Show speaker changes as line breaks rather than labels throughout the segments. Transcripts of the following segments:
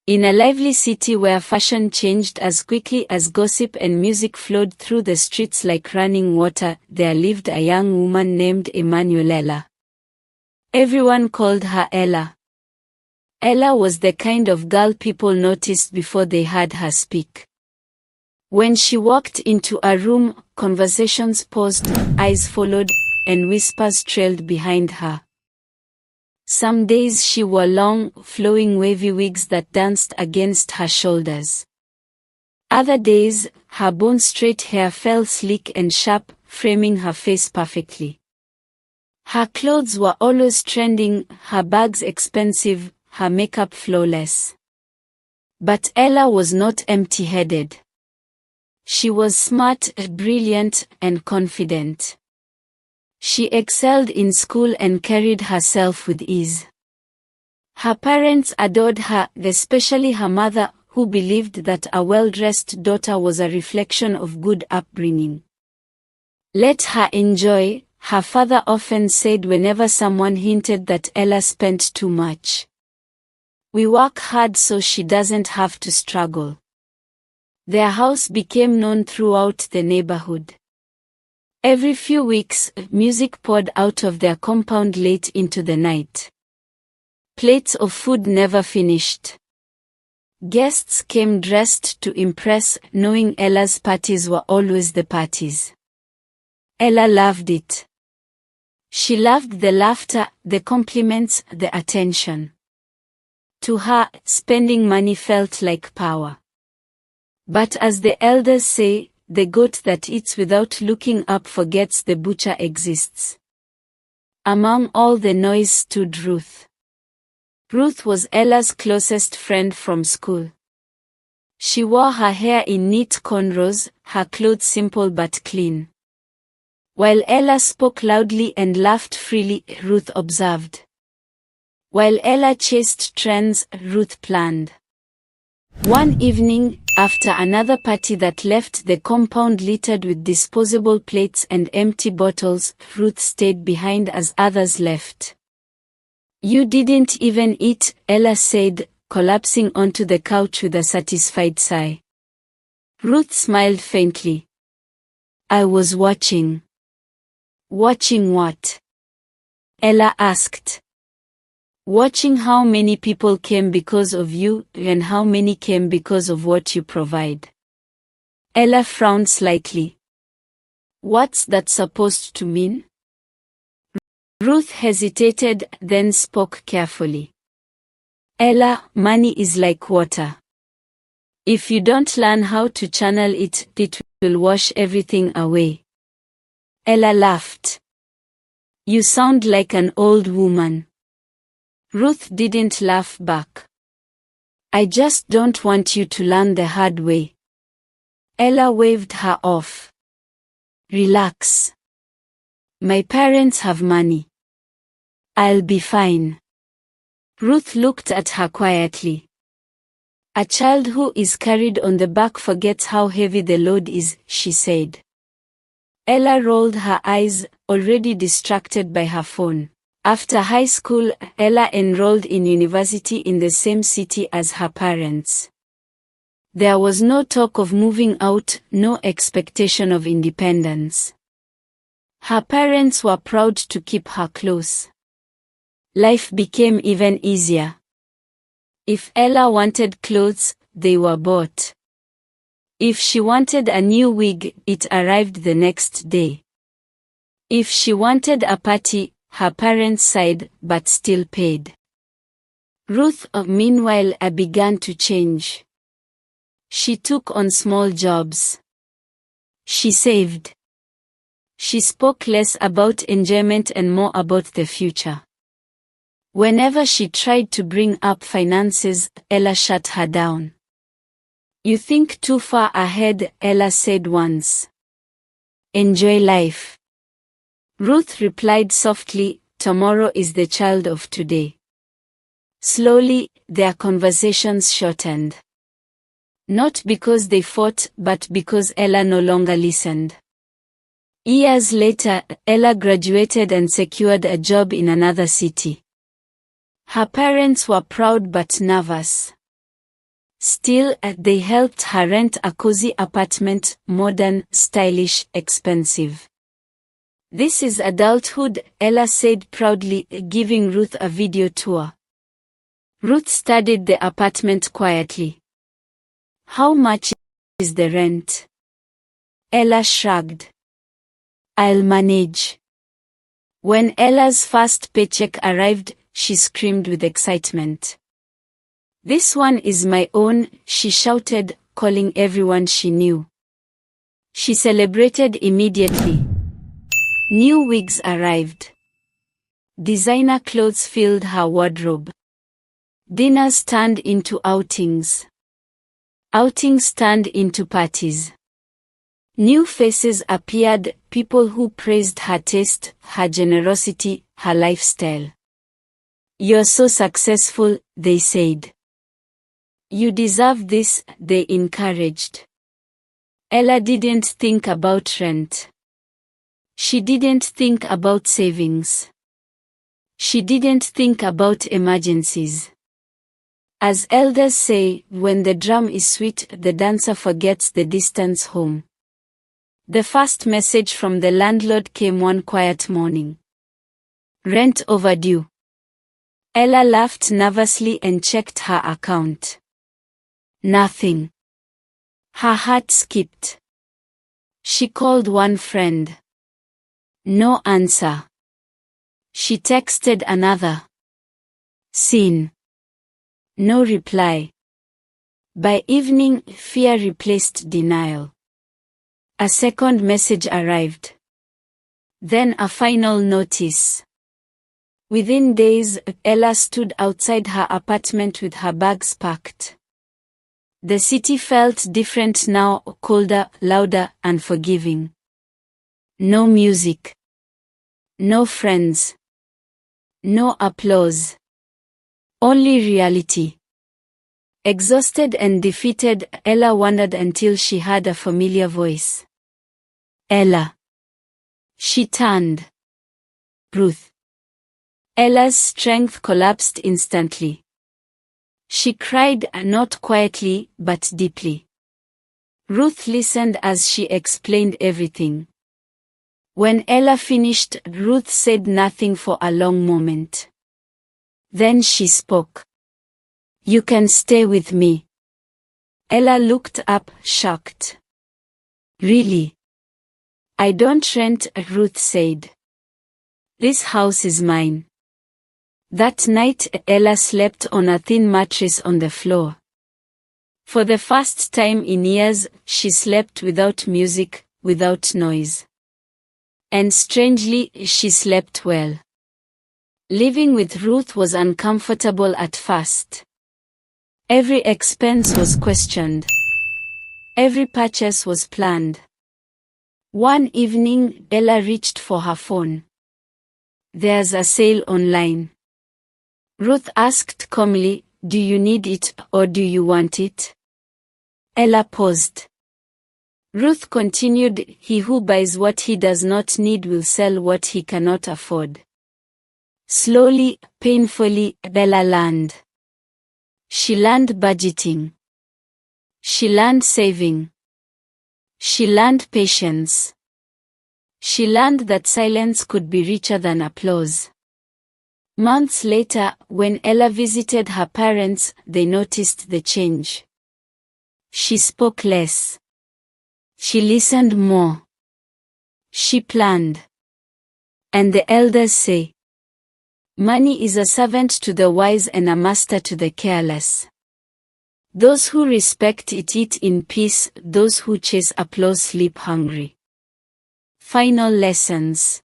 In a lively city where fashion changed as quickly as gossip and music flowed through the streets like running water, there lived a young woman named Emanuela. Everyone called her Ella. Ella was the kind of girl people noticed before they heard her speak. When she walked into a room, conversations paused, eyes followed, and whispers trailed behind her. Some days she wore long, flowing wavy wigs that danced against her shoulders. Other days, her bone-straight hair fell sleek and sharp, framing her face perfectly. Her clothes were always trending, her bags expensive, her makeup flawless. But Ella was not empty-headed. She was smart, brilliant, and confident. She excelled in school and carried herself with ease. Her parents adored her, especially her mother, who believed that a well-dressed daughter was a reflection of good upbringing. "Let her enjoy," her father often said whenever someone hinted that Ella spent too much. "We work hard so she doesn't have to struggle." Their house became known throughout the neighborhood. Every few weeks, music poured out of their compound late into the night. Plates of food never finished. Guests came dressed to impress, knowing Ella's parties were always the parties. Ella loved it. She loved the laughter, the compliments, the attention. To her, spending money felt like power. But as the elders say, the goat that eats without looking up forgets the butcher exists. Among all the noise stood Ruth. Ruth was Ella's closest friend from school. She wore her hair in neat cornrows, her clothes simple but clean. While Ella spoke loudly and laughed freely, Ruth observed. While Ella chased trends, Ruth planned. One evening, after another party that left the compound littered with disposable plates and empty bottles, Ruth stayed behind as others left. "You didn't even eat," Ella said, collapsing onto the couch with a satisfied sigh. Ruth smiled faintly. "I was watching." "Watching what?" Ella asked. "Watching how many people came because of you, and how many came because of what you provide." Ella frowned slightly. "What's that supposed to mean?" Ruth hesitated, then spoke carefully. "Ella, money is like water. If you don't learn how to channel it, it will wash everything away." Ella laughed. "You sound like an old woman." Ruth didn't laugh back. "I just don't want you to learn the hard way." Ella waved her off. "Relax. My parents have money. I'll be fine." Ruth looked at her quietly. "A child who is carried on the back forgets how heavy the load is," she said. Ella rolled her eyes, already distracted by her phone. After high school, Ella enrolled in university in the same city as her parents. There was no talk of moving out, no expectation of independence. Her parents were proud to keep her close. Life became even easier. If Ella wanted clothes, they were bought. If she wanted a new wig, it arrived the next day. If she wanted a party, her parents sighed, but still paid. Ruth, meanwhile, began to change. She took on small jobs. She saved. She spoke less about enjoyment and more about the future. Whenever she tried to bring up finances, Ella shut her down. "You think too far ahead," Ella said once. "Enjoy life." Ruth replied softly, "Tomorrow is the child of today." Slowly, their conversations shortened. Not because they fought, but because Ella no longer listened. Years later, Ella graduated and secured a job in another city. Her parents were proud but nervous. Still, they helped her rent a cozy apartment, modern, stylish, expensive. "This is adulthood," Ella said proudly, giving Ruth a video tour. Ruth studied the apartment quietly. "How much is the rent?" Ella shrugged. "I'll manage." When Ella's first paycheck arrived, she screamed with excitement. "This one is my own," she shouted, calling everyone she knew. She celebrated immediately. New wigs arrived. Designer clothes filled her wardrobe. Dinners turned into outings. Outings turned into parties. New faces appeared, people who praised her taste, her generosity, her lifestyle. "You're so successful," they said. "You deserve this," they encouraged. Ella didn't think about rent. She didn't think about savings. She didn't think about emergencies. As elders say, when the drum is sweet, the dancer forgets the distance home. The first message from the landlord came one quiet morning. "Rent overdue." Ella laughed nervously and checked her account. Nothing. Her heart skipped. She called one friend. No answer. She texted another. Seen. No reply. By evening, fear replaced denial. A second message arrived. Then a final notice. Within days, Ella stood outside her apartment with her bags packed. The city felt different now, colder, louder, unforgiving. No music. No friends. No applause. Only reality. Exhausted and defeated, Ella wondered until she heard a familiar voice. Ella. She turned. Ruth. Ella's strength collapsed instantly. She cried, not quietly, but deeply. Ruth listened as she explained everything. When Ella finished, Ruth said nothing for a long moment. Then she spoke. "You can stay with me." Ella looked up, shocked. "Really?" "I don't rent," Ruth said. "This house is mine." That night, Ella slept on a thin mattress on the floor. For the first time in years, she slept without music, without noise. And strangely, she slept well. Living with Ruth was uncomfortable at first. Every expense was questioned. Every purchase was planned. One evening, Ella reached for her phone. "There's a sale online." Ruth asked calmly, "Do you need it, or do you want it?" Ella paused. Ruth continued, "He who buys what he does not need will sell what he cannot afford." Slowly, painfully, Ella learned. She learned budgeting. She learned saving. She learned patience. She learned that silence could be richer than applause. Months later, when Ella visited her parents, they noticed the change. She spoke less. She listened more. She planned. And the elders say, "Money is a servant to the wise and a master to the careless. Those who respect it eat in peace, those who chase applause sleep hungry." Final lessons.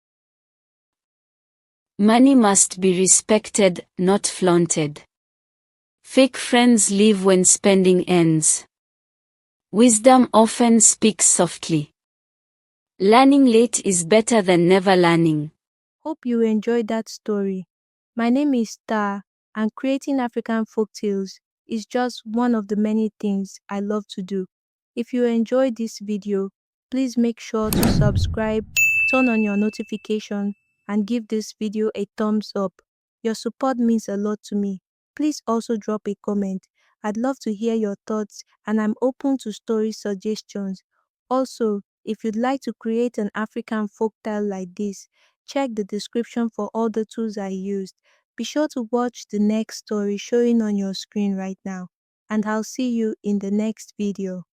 Money must be respected, not flaunted. Fake friends leave when spending ends. Wisdom often speaks softly. Learning late is better than never learning.
Hope you enjoyed that story. My name is Star, and creating African folktales is just one of the many things I love to do. If you enjoyed this video, please make sure to subscribe, turn on your notification, and give this video a thumbs up. Your support means a lot to me. Please also drop a comment I'd love to hear your thoughts, and I'm open to story suggestions. Also, if you'd like to create an African folktale like this, check the description for all the tools I used. Be sure to watch the next story showing on your screen right now, and I'll see you in the next video.